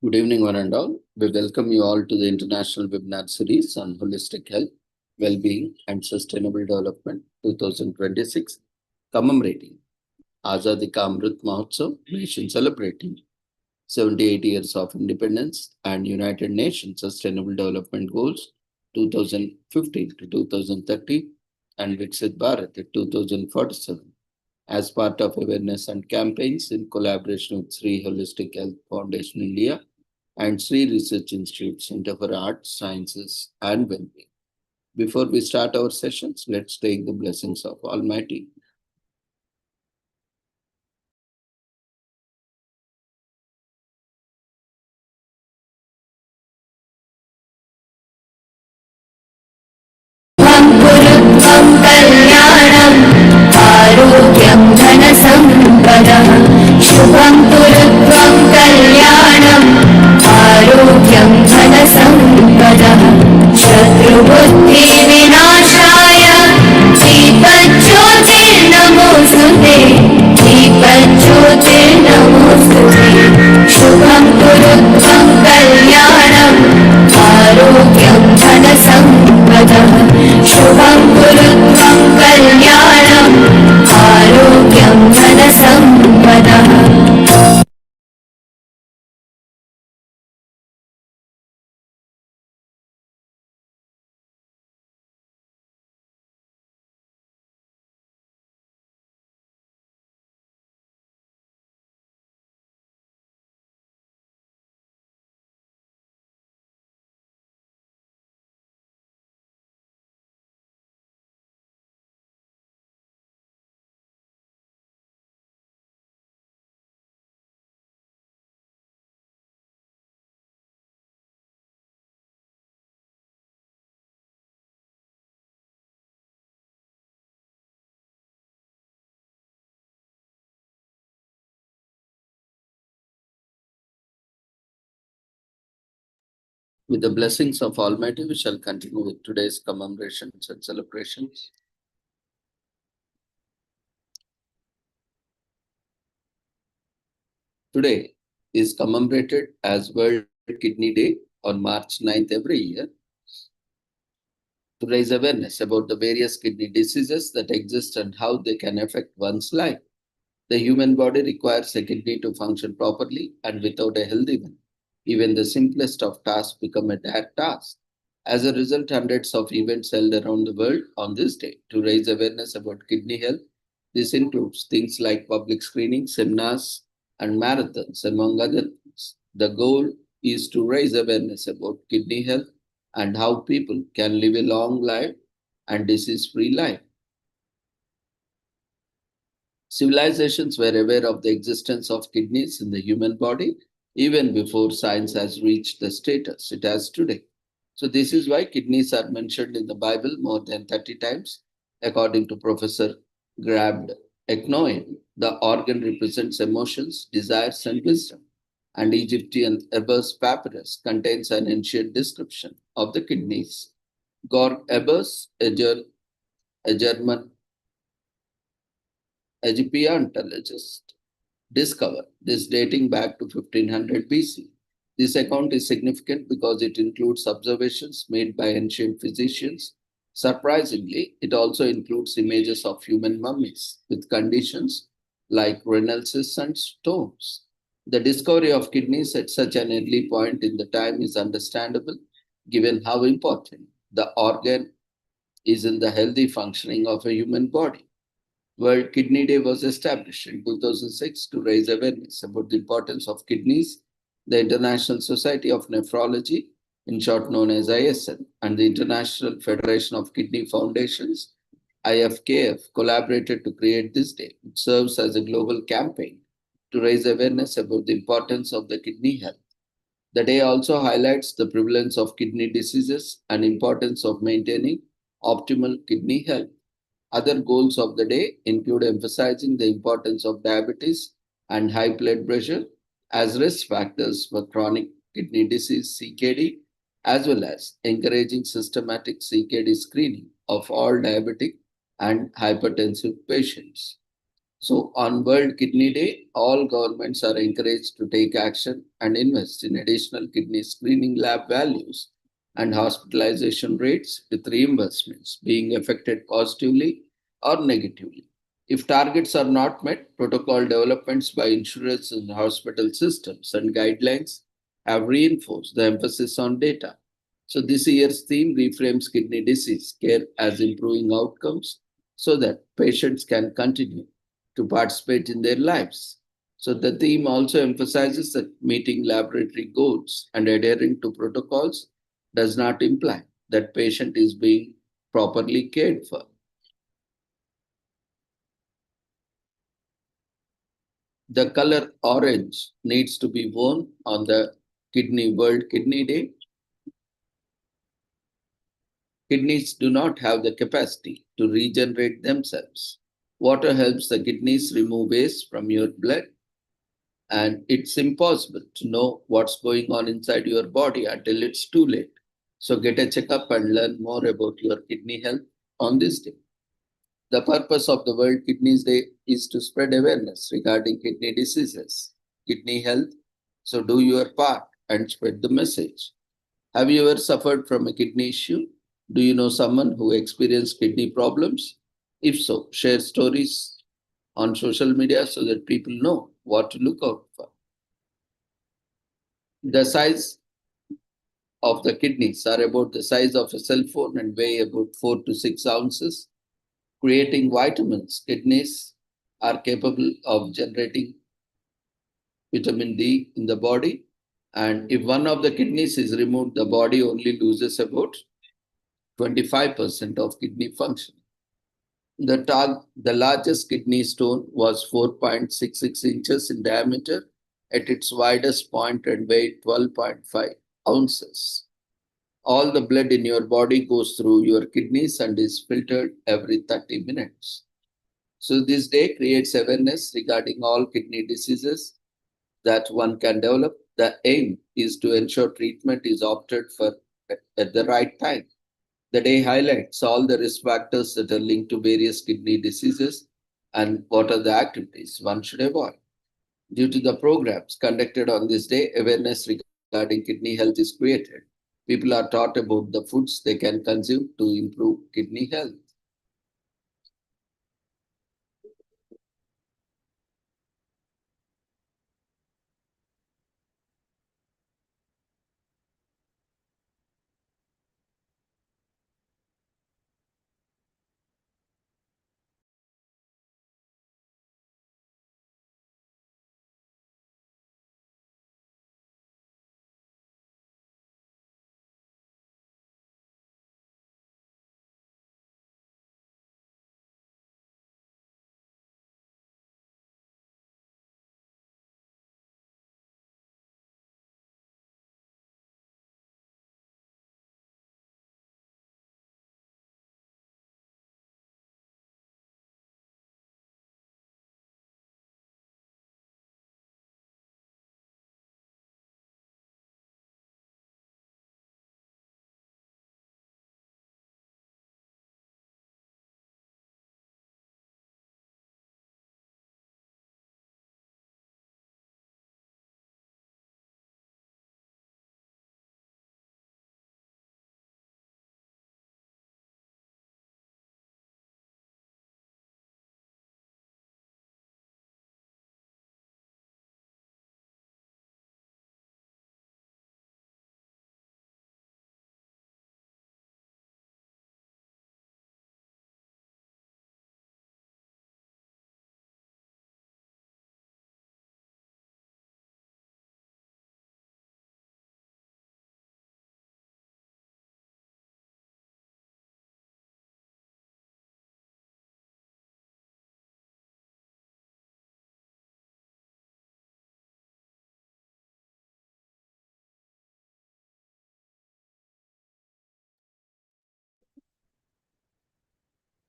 Good evening, one and all. We welcome you all to the International Webinar Series on Holistic Health, Well-being and Sustainable Development 2026, commemorating Azadi Ka Amrit Mahotsav, nation celebrating 78 years of independence and United Nations Sustainable Development Goals 2015 to 2030 and Viksit Bharat at 2047 as part of awareness and campaigns in collaboration with Sri Holistic Health Foundation India and Sri Research Institute Center for Arts, Sciences and Wellbeing. Before we start our sessions, let's take the blessings of Almighty. आरोग्यं धनसम्पदः शुभं कुरुत्वं कल्याणम् आरोग्यं धनसम्पदः शत्रुबुद्धिविनाशाय दीपज्योतिर्नमोऽस्तुते दीपज्योतिर्नमोऽस्तुते शुभं कुरुत्वं कल्याणम् आरोग्यं धनसम्पदः शुभं कुरुत्वं कल्याणम् आरोग्यं धनसम्पदः With the blessings of Almighty, we shall continue with today's commemorations and celebrations. Today is commemorated as World Kidney Day on March 9th every year to raise awareness about the various kidney diseases that exist and how they can affect one's life. The human body requires a kidney to function properly, and without a healthy one, even the simplest of tasks become a dead task. As a result, hundreds of events held around the world on this day to raise awareness about kidney health. This includes things like public screenings, seminars, and marathons, among other things. The goal is to raise awareness about kidney health and how people can live a long life and disease-free life. Civilizations were aware of the existence of kidneys in the human body even before science has reached the status it has today. So this is why kidneys are mentioned in the Bible more than 30 times. According to Professor Grabd Eknoin, the organ represents emotions, desires, and wisdom. And Egyptian Ebers papyrus contains an ancient description of the kidneys. Georg Ebers, a German Egyptologist, discovered this dating back to 1500 BC. This account is significant because it includes observations made by ancient physicians. Surprisingly, it also includes images of human mummies with conditions like renal cysts and stones. The discovery of kidneys at such an early point in the time is understandable, given how important the organ is in the healthy functioning of a human body. World Kidney Day was established in 2006 to raise awareness about the importance of kidneys. The International Society of Nephrology, in short known as ISN, and the International Federation of Kidney Foundations, IFKF, collaborated to create this day. It serves as a global campaign to raise awareness about the importance of the kidney health. The day also highlights the prevalence of kidney diseases and importance of maintaining optimal kidney health. Other goals of the day include emphasizing the importance of diabetes and high blood pressure as risk factors for chronic kidney disease (CKD), as well as encouraging systematic CKD screening of all diabetic and hypertensive patients. So, on World Kidney Day, all governments are encouraged to take action and invest in additional kidney screening lab values and hospitalization rates with reimbursements being affected positively or negatively. If targets are not met, protocol developments by insurance and hospital systems and guidelines have reinforced the emphasis on data. So, this year's theme reframes kidney disease care as improving outcomes so that patients can continue to participate in their lives. So the theme also emphasizes that meeting laboratory goals and adhering to protocols does not imply that patient is being properly cared for. The color orange needs to be worn on the World Kidney Day. Kidneys do not have the capacity to regenerate themselves. Water helps the kidneys remove waste from your blood, and it's impossible to know what's going on inside your body until it's too late. So get a checkup and learn more about your kidney health on this day. The purpose of the World Kidneys Day is to spread awareness regarding kidney diseases, kidney health. So do your part and spread the message. Have you ever suffered from a kidney issue? Do you know someone who experienced kidney problems? If so, share stories on social media so that people know what to look out for. The size of the kidneys are about the size of a cell phone and weigh about 4 to 6 ounces. Creating vitamins, kidneys are capable of generating vitamin D in the body. And if one of the kidneys is removed, the body only loses about 25% of kidney function. The largest kidney stone was 4.66 inches in diameter at its widest point and weighed 12.5 ounces. All the blood in your body goes through your kidneys and is filtered every 30 minutes. So this day creates awareness regarding all kidney diseases that one can develop. The aim is to ensure treatment is opted for at the right time. The day highlights all the risk factors that are linked to various kidney diseases and what are the activities one should avoid. Due to the programs conducted on this day, awareness regarding kidney health is created. People are taught about the foods they can consume to improve kidney health.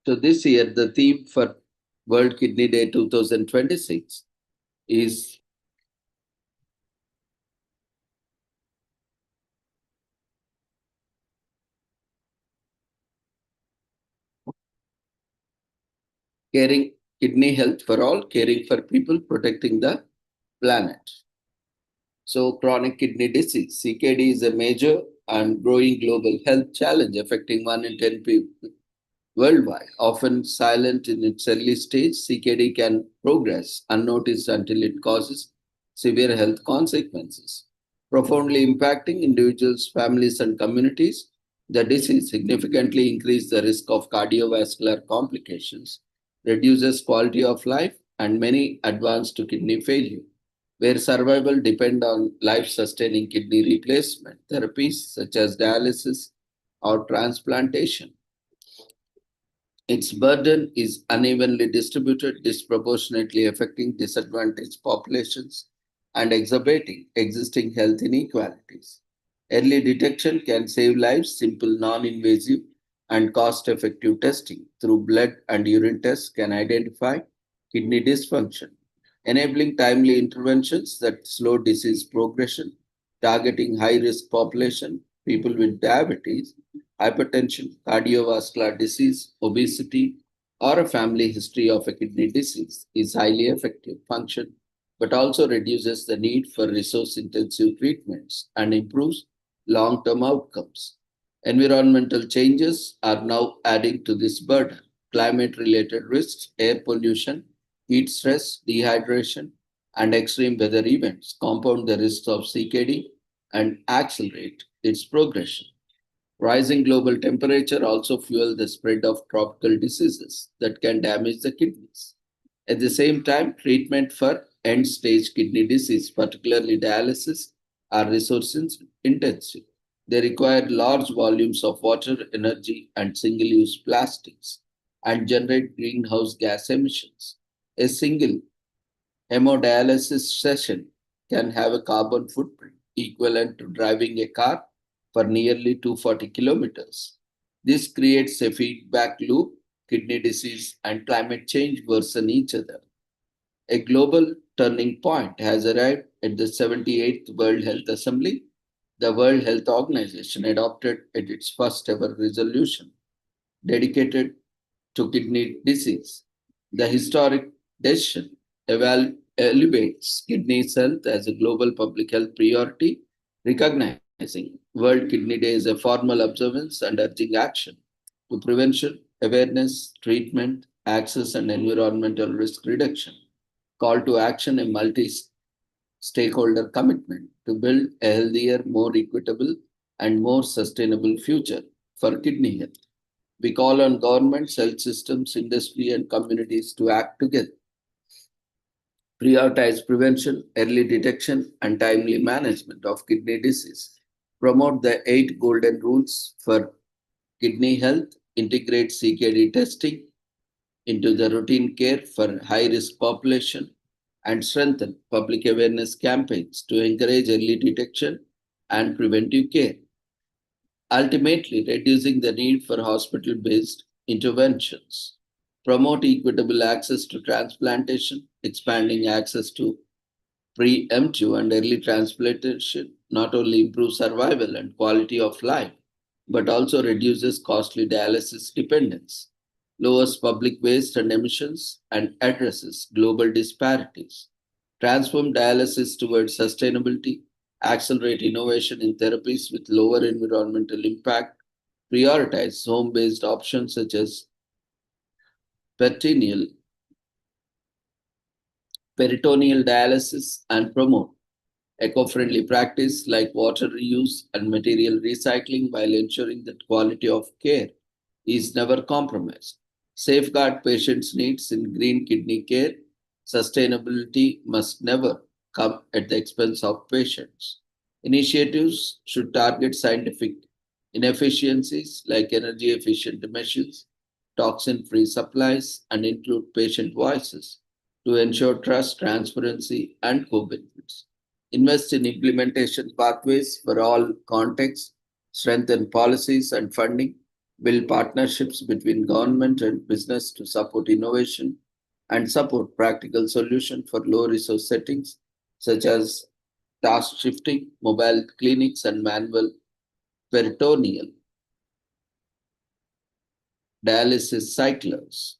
So this year, the theme for World Kidney Day 2026 is caring kidney health for all, caring for people, protecting the planet. So chronic kidney disease, CKD, is a major and growing global health challenge affecting 1 in 10 people worldwide. Often silent in its early stage, CKD can progress unnoticed until it causes severe health consequences, profoundly impacting individuals, families, and communities. The disease significantly increases the risk of cardiovascular complications, reduces quality of life, and many advance to kidney failure, where survival depend on life-sustaining kidney replacement therapies such as dialysis or transplantation. Its burden is unevenly distributed, disproportionately affecting disadvantaged populations and exacerbating existing health inequalities. Early detection can save lives. Simple, non invasive, and cost effective testing through blood and urine tests can identify kidney dysfunction, enabling timely interventions that slow disease progression, targeting high risk population, people with diabetes, hypertension, cardiovascular disease, obesity, or a family history of a kidney disease is highly effective function, but also reduces the need for resource intensive treatments and improves long term outcomes. Environmental changes are now adding to this burden. Climate related risks, air pollution, heat stress, dehydration, and extreme weather events compound the risks of CKD and accelerate its progression. Rising global temperature also fuel the spread of tropical diseases that can damage the kidneys. At the same time, treatment for end-stage kidney disease, particularly dialysis, are resource intensive. They require large volumes of water, energy, and single-use plastics and generate greenhouse gas emissions. A single hemodialysis session can have a carbon footprint equivalent to driving a car for nearly 240 kilometers. This creates a feedback loop. Kidney disease and climate change worsen each other. A global turning point has arrived at the 78th World Health Assembly. The World Health Organization adopted its first ever resolution dedicated to kidney disease. The historic decision elevates kidney health as a global public health priority, recognizing World Kidney Day as a formal observance and urging action to prevention, awareness, treatment, access, and environmental risk reduction. Call to action, a multi stakeholder commitment to build a healthier, more equitable, and more sustainable future for kidney health. We call on governments, health systems, industry, and communities to act together, prioritize prevention, early detection, and timely management of kidney disease, promote the 8 golden rules for kidney health, integrate CKD testing into the routine care for high risk population, and strengthen public awareness campaigns to encourage early detection and preventive care, ultimately reducing the need for hospital based interventions. Promote equitable access to transplantation, expanding access to preemptive and early transplantation not only improves survival and quality of life, but also reduces costly dialysis dependence, lowers public waste and emissions, and addresses global disparities. Transform dialysis towards sustainability, accelerate innovation in therapies with lower environmental impact, prioritize home based options such as peritoneal, peritoneal dialysis, and promote eco-friendly practice like water reuse and material recycling while ensuring that quality of care is never compromised. Safeguard patients' needs in green kidney care. Sustainability must never come at the expense of patients. Initiatives should target scientific inefficiencies like energy efficient emissions, toxin free supplies, and include patient voices to ensure trust, transparency, and co benefits. Invest in implementation pathways for all contexts, strengthen policies and funding, build partnerships between government and business to support innovation, and support practical solutions for low resource settings such as task shifting, mobile clinics, and manual peritoneal dialysis cyclers.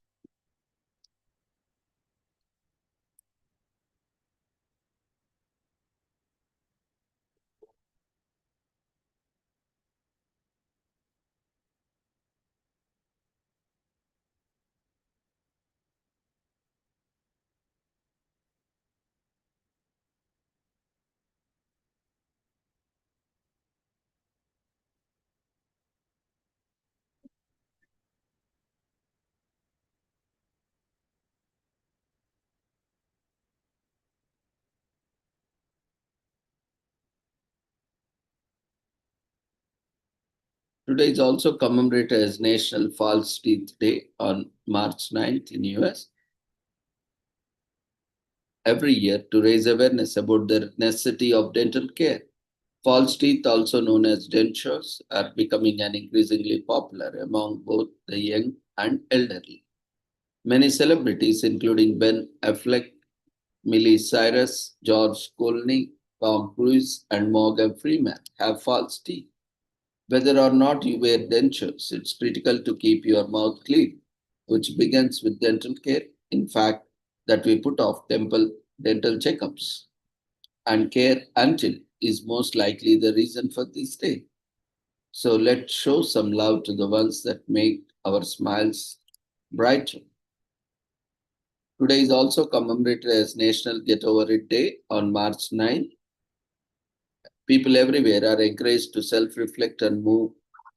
Today is also commemorated as National False Teeth Day on March 9th in US. Every year to raise awareness about the necessity of dental care. False teeth, also known as dentures, are becoming an increasingly popular among both the young and elderly. Many celebrities, including Ben Affleck, Miley Cyrus, George Clooney, Tom Cruise, and Morgan Freeman, have false teeth. Whether or not you wear dentures, it's critical to keep your mouth clean, which begins with dental care. In fact, that we put off dental checkups and care until is most likely the reason for this day. So let's show some love to the ones that make our smiles brighter. Today is also commemorated as National Get Over It Day on March 9th. People everywhere are encouraged to self reflect and move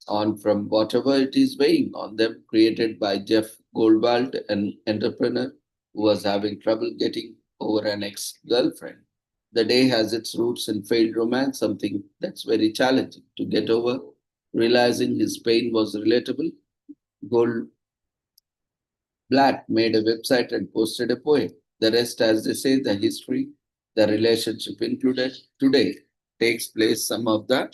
on from whatever it is weighing on them, created by Jeff Goldwald, an entrepreneur who was having trouble getting over an ex girlfriend. The day has its roots in failed romance, something that's very challenging to get over. Realizing his pain was relatable, Goldblatt made a website and posted a poem. The rest, as they say, the history, the relationship included. Today takes place some of the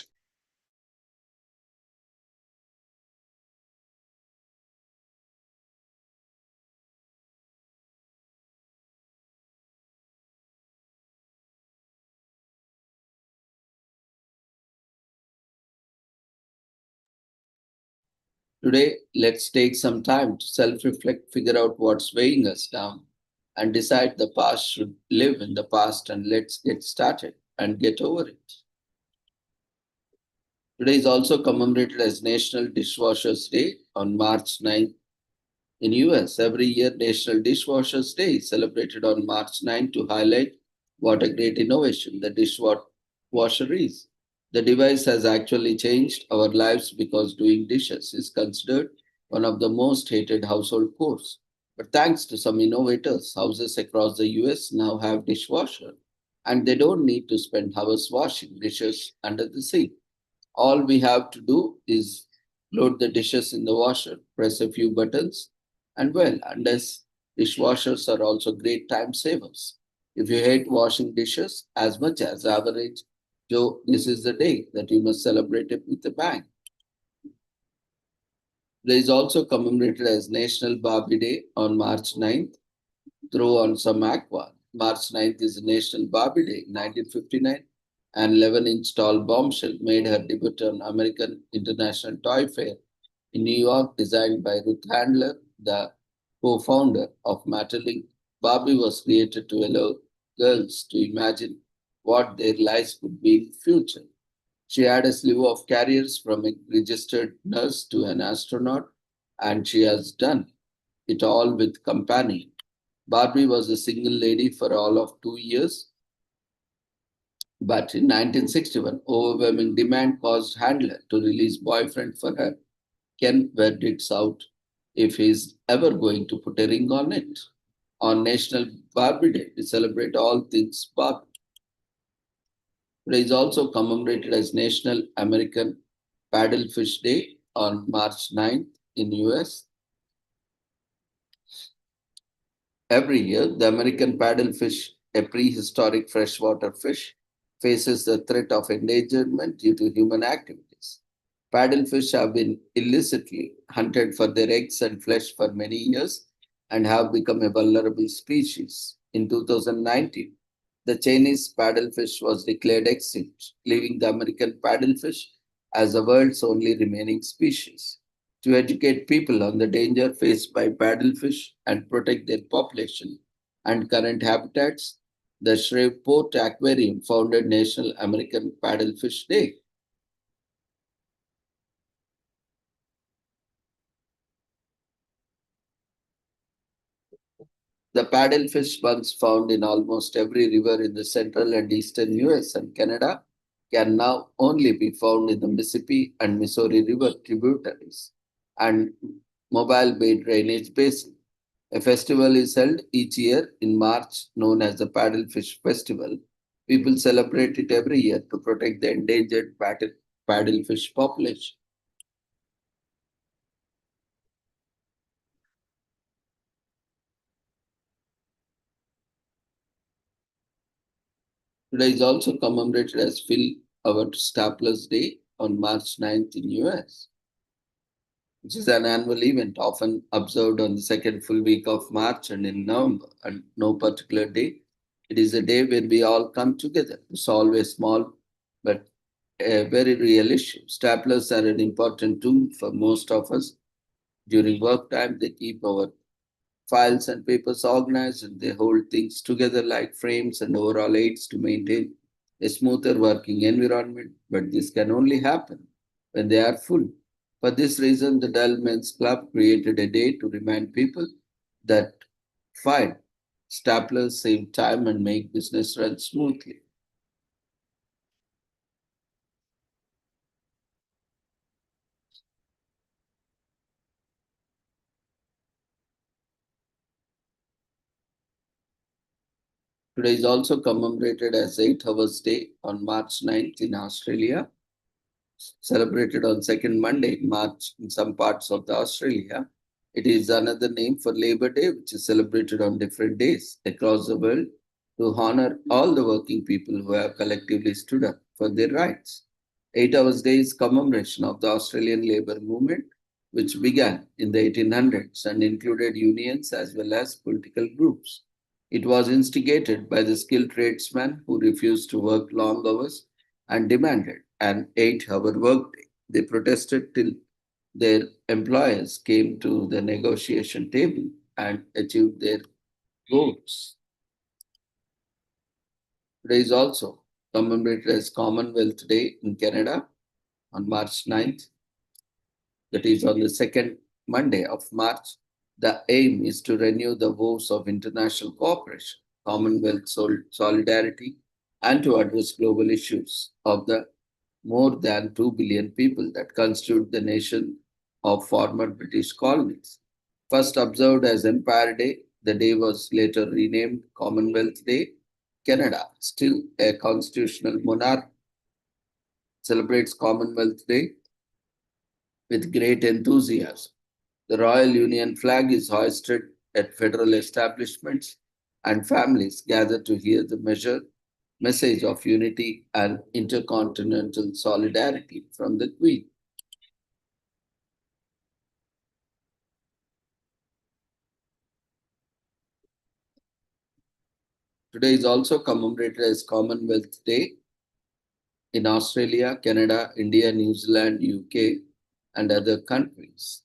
Today, let's take some time to self reflect, figure out what's weighing us down, and decide the past should live in the past, and let's get started and get over it. Today is also commemorated as National Dishwashers Day on March 9th in US. Every year, National Dishwashers Day is celebrated on March 9th to highlight what a great innovation the dishwasher is. The device has actually changed our lives because doing dishes is considered one of the most hated household chores. But thanks to some innovators, houses across the US now have dishwasher, and they don't need to spend hours washing dishes under the sink. All we have to do is load the dishes in the washer, press a few buttons, and well, unless dishwashers are also great time savers. If you hate washing dishes as much as average Joe, this is the day that you must celebrate it with a bang. There is also commemorated as National Barbie Day on March 9th. Throw on some aqua. March 9th is National Barbie Day. 1959, an 11-inch tall bombshell made her debut on American International Toy Fair in New York, designed by Ruth Handler, the co-founder of Matterlink. Barbie was created to allow girls to imagine what their lives could be in the future. She had a slew of careers from a registered nurse to an astronaut, and she has done it all with company. Barbie was a single lady for all of 2 years, but in 1961, overwhelming demand caused Handler to release Boyfriend for her. Ken verdicts out if he's ever going to put a ring on it. On National Barbie Day, we celebrate all things Barbie. Today is also commemorated as National American Paddlefish Day on March 9th in US. Every year, the American paddlefish, a prehistoric freshwater fish, faces the threat of endangerment due to human activities. Paddlefish have been illicitly hunted for their eggs and flesh for many years and have become a vulnerable species. In 2019, the Chinese paddlefish was declared extinct, leaving the American paddlefish as the world's only remaining species. To educate people on the danger faced by paddlefish and protect their population and current habitats, the Shreveport Aquarium founded National American Paddlefish Day. The paddlefish, once found in almost every river in the central and eastern US and Canada, can now only be found in the Mississippi and Missouri River tributaries and Mobile Bay Drainage Basin. A festival is held each year in March known as the Paddlefish Festival. People celebrate it every year to protect the endangered paddlefish population. Today is also commemorated as Phil Our Stapler's Day on March 9th in US, which is an annual event often observed on the second full week of March and in November, and no particular day. It is a day when we all come together to solve a small but a very real issue. Staplers are an important tool for most of us. During work time, they keep our files and papers organized and they hold things together like frames and overall aids to maintain a smoother working environment. But this can only happen when they are full. For this reason, the Dull Men's Club created a day to remind people that fine staplers save time and make business run smoothly. Today is also commemorated as 8 Hours Day on March 9th in Australia, celebrated on second Monday in March in some parts of the Australia. It is another name for Labor Day, which is celebrated on different days across the world to honor all the working people who have collectively stood up for their rights. 8 Hours Day is commemoration of the Australian labor movement, which began in the 1800s and included unions as well as political groups. It was instigated by the skilled tradesmen who refused to work long hours and demanded an 8-hour workday. They protested till their employers came to the negotiation table and achieved their goals. Today is also commemorated as Commonwealth Day in Canada on March 9th. That is on the second Monday of March. The aim is to renew the vows of international cooperation, Commonwealth solidarity, and to address global issues of the more than 2 billion people that constitute the nation of former British colonies. First observed as Empire Day, the day was later renamed Commonwealth Day. Canada, still a constitutional monarch, celebrates Commonwealth Day with great enthusiasm. The Royal Union flag is hoisted at federal establishments, and families gather to hear the message of unity and intercontinental solidarity from the Queen. Today is also commemorated as Commonwealth Day in Australia, Canada, India, New Zealand, UK, and other countries.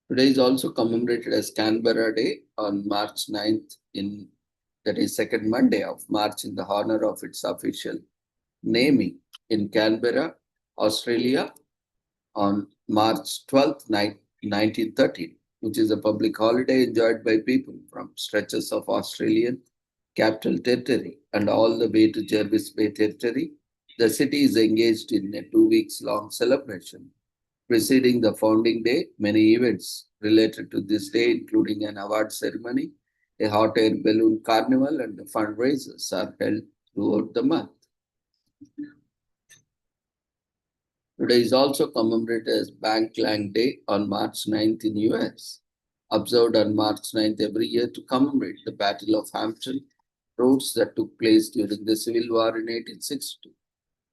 Today is also commemorated as Canberra Day on March 9th that is second Monday of March in the honor of its official naming in Canberra, Australia on March 12th, 1913, which is a public holiday enjoyed by people from stretches of Australian Capital Territory and all the way to Jervis Bay Territory. The city is engaged in a 2 weeks long celebration. Preceding the founding day, many events related to this day, including an award ceremony, a hot air balloon carnival, and the fundraisers are held throughout the month. Today is also commemorated as Bank Lang Day on March 9th in US, observed on March 9th every year to commemorate the Battle of Hampton Roads that took place during the Civil War in 1862.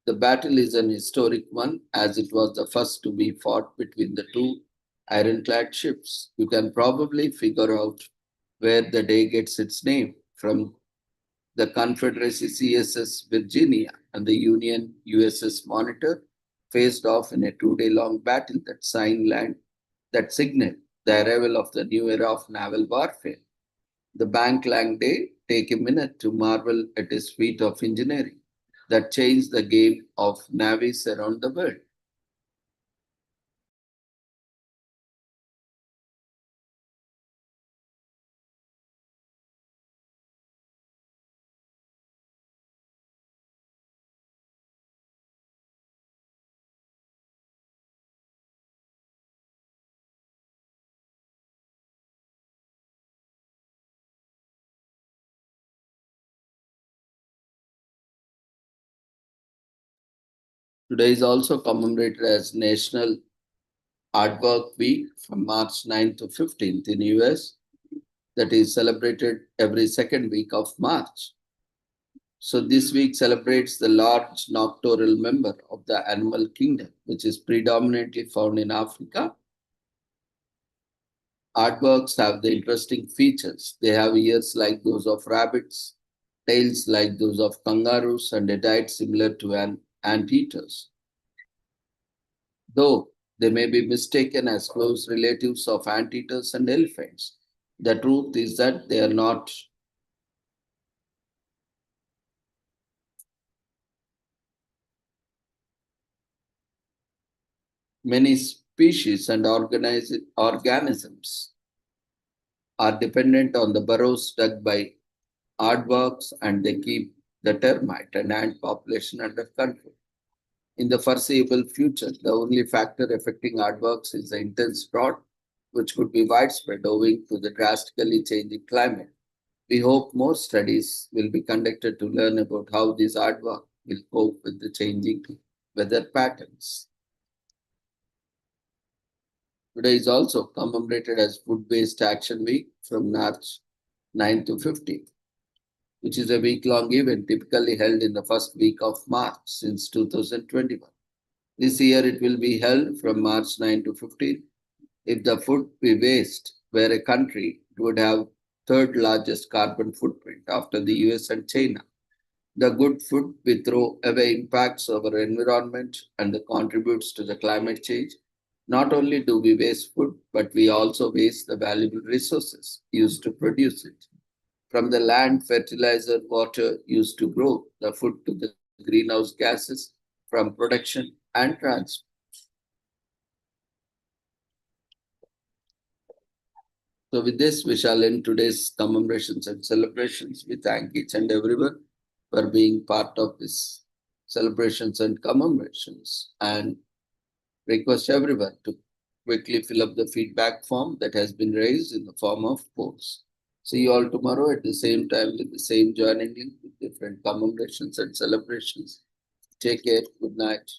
The battle is an historic one, as it was the first to be fought between the two ironclad ships. You can probably figure out where the day gets its name from. The Confederacy CSS Virginia and the Union USS Monitor faced off in a 2-day long battle that signaled the arrival of the new era of naval warfare. The Ban Clang Day, take a minute to marvel at his feat of engineering that changed the game of navies around the world. Today is also commemorated as National Artwork Week from March 9th to 15th in US, that is celebrated every second week of March. So this week celebrates the large nocturnal member of the animal kingdom, which is predominantly found in Africa. Artworks have the interesting features. They have ears like those of rabbits, tails like those of kangaroos, and a diet similar to an anteaters. Though they may be mistaken as close relatives of anteaters and elephants, the truth is that they are not. Many species and organisms are dependent on the burrows dug by aardvarks, and they keep the termite and ant population under control. In the foreseeable future, the only factor affecting aardvarks is the intense drought, which could be widespread owing to the drastically changing climate. We hope more studies will be conducted to learn about how these aardvarks will cope with the changing weather patterns. Today is also commemorated as Food Waste Action Week from March 9 to 15, which is a week-long event typically held in the first week of March since 2021. This year it will be held from March 9 to 15. If the food we waste were a country, it would have third largest carbon footprint after the US and China. The good food we throw away impacts our environment and contributes to the climate change. Not only do we waste food, but we also waste the valuable resources used to produce it. From the land, fertilizer, water used to grow the food to the greenhouse gases from production and transport. So with this, we shall end today's commemorations and celebrations. We thank each and everyone for being part of this celebrations and commemorations, and request everyone to quickly fill up the feedback form that has been raised in the form of polls. See you all tomorrow at the same time with the same joining link with different commemorations and celebrations. Take care. Good night.